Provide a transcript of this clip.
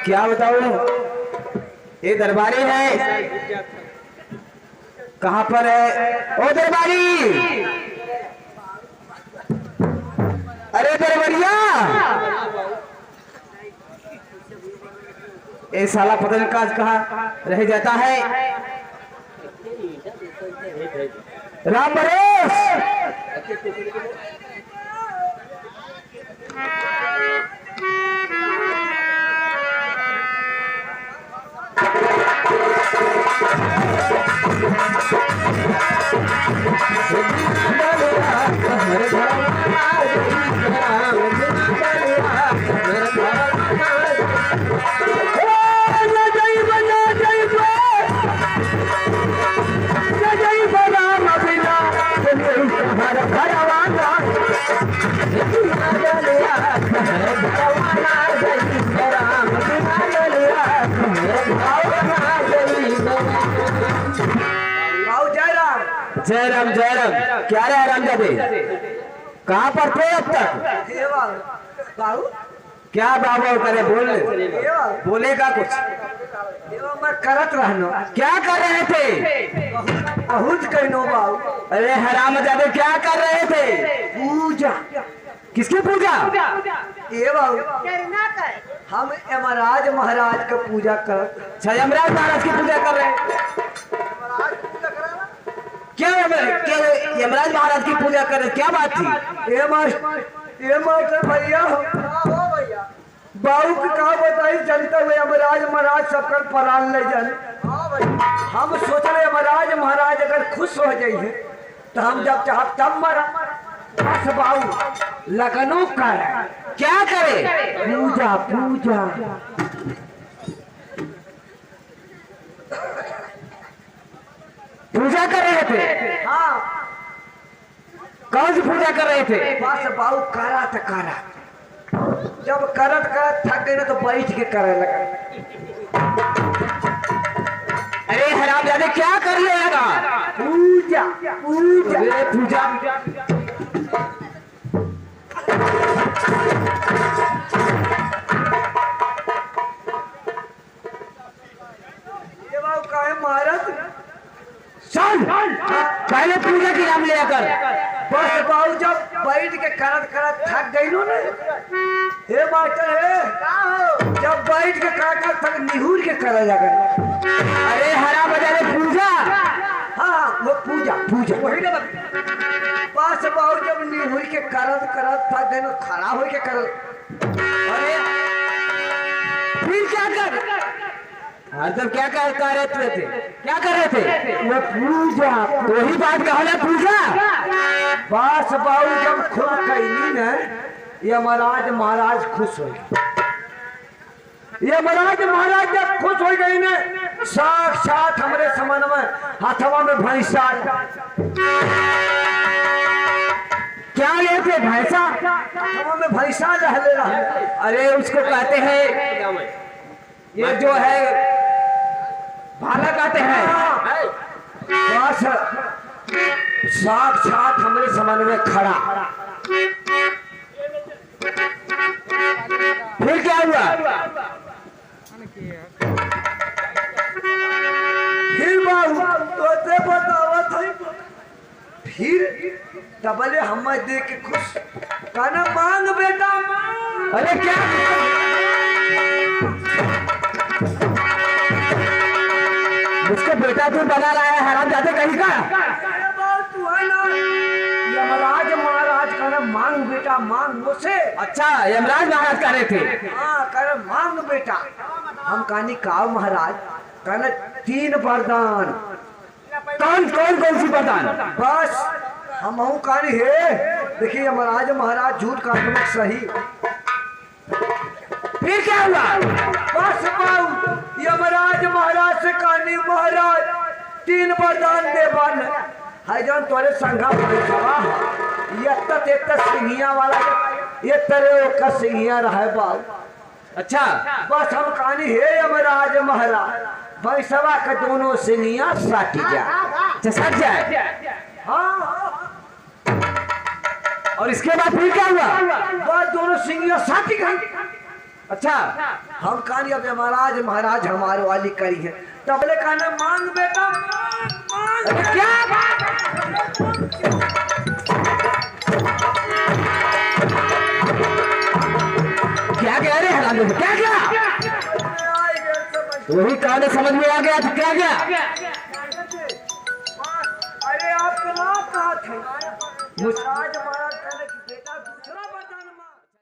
क्या बताऊं, ये दरबारी है। कहां पर है ओ दरबारी? अरे दरबारिया, ये साला पता नहीं कहाँ रह जाता है। राम भरोस जय राम जय राम। क्या रे रामजादे, कहाँ पर थे अब तक? क्या बाबा करे, बोलेगा कुछ? मैं करत रहना। क्या कर रहे थे? बहुत कहनो बाबू। अरे हरामजादे, क्या कर रहे थे? पूजा। किसकी पूजा? ये बाबू हम यमराज महाराज का पूजा कर। यमराज महाराज की पूजा कर रहे हैं? क्या यमराज महाराज की पूजा कर रहे? क्या बात थी? ये मास्टर भैया बाबू की कहा बताई, जनता हुए यमराज महाराज सबका परान ले जाए। हम सोच रहे यमराज महाराज अगर खुश हो जाइए तो हम जब चाह तब मरा। बस बाबू लगनो कर। क्या करे? पूजा पूजा। पूजा कर रहे थे? हाँ। कौन सी पूजा कर रहे थे? बस बाबू करा तो करा। जब करत करत थक गए ना तो बैठ के करे लगा। अरे हरामजादे, क्या कर लेगा? पूजा पूजा पूजा। ये बाबू काहे मारत? सुन, पहले पूजा की नाम लिया कर। बस बाबू जब बैठ के करत करत थक गई नो ना, हे मास्टर है, जब बैठ के करत थक निहुर के करे लगा। अरे हरामजादे, पूजा। हाँ वो पूजा पूजा वही ना। बस बाबू जब निहुर के करत करत थक गई नो, खड़ा हो के कर। अरे फिर क्या कर? हाँ, तब क्या कर रहे थे? क्या कर रहे थे? वो पूजा। वही बात कहो ना, पूजा। बस बाबू जब खुद कैली न, यमराज महाराज खुश हो गए। यमराज महाराज जब खुश हो गई न, साक्षात हमरे समन में हाथवा में भैंसा। क्या लेते? भैंसा? हाथवा में भैंसा रहले रहे। अरे उसको कहते हैं, ये जो है भाला कहते हैं। बस साक्षात हमारे सामने में खड़ा। फिर क्या हुआ? फिर बाबू तोते बतावा था। फिर तबले हम देख के खुश कहना मांग बेटा मांग। अरे क्या? उसको बेटा तू बना रहा है हरामजादे कहीं का? अरे बाबू तू है ना यमराज महाराज कहना मांग बेटा मांग मुझसे। अच्छा, यमराज महाराज कह रहे थे। हाँ कहना मांग बेटा। हम कहानी काव महाराज कहना 3 वरदान। कौन कौन कौन सी वरदान? बस हम कहानी है। देखिए यमराज महाराज झूठ का मतलब सही। फिर क्या हुआ? बस बाबू यमराज महाराज से कहानी महाराज 3 वरदान दे बन है जन तोरे संघा पैसा ये सिंहिया वाला ये तेरे का सिंहिया रहा बाबू। अच्छा, बस हम कहानी है यमराज महाराज भैंसवा के दोनों सिंहिया सट जा। अच्छा सट जाए। हाँ और इसके बाद फिर क्या हुआ? बस दोनों सिंहिया सट गई। अच्छा, हम कहानी अब यमराज महाराज हमारे वाली करी है तबले कहना मांग बेटा मांग मांग। अरे क्या बात? क्या कह रहे हैं हरामजादे? क्या क्या? वही कहानी समझ में आ गया तो क्या गया? अरे आप कहाँ थे? मुझराज